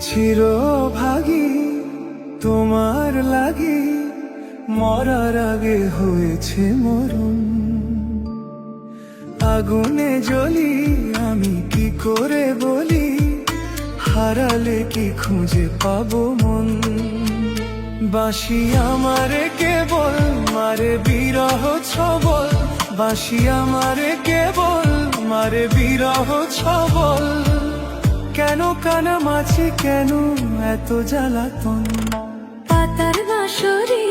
চিরভাগী তোমার লাগি মরার আগে হয়েছে মরণ। আগুনে জ্বলি আমি কি করে বলি, হারালে কি খুঁজে পাবো মন। বাঁশি আমারে কেবল মারে বিরহ ছবল, বাঁশি আমারে কেবল মারে বিরহ ছবল। কেন কানামাছি, কেন এত জ্বালাতন। পাতার বাঁশরি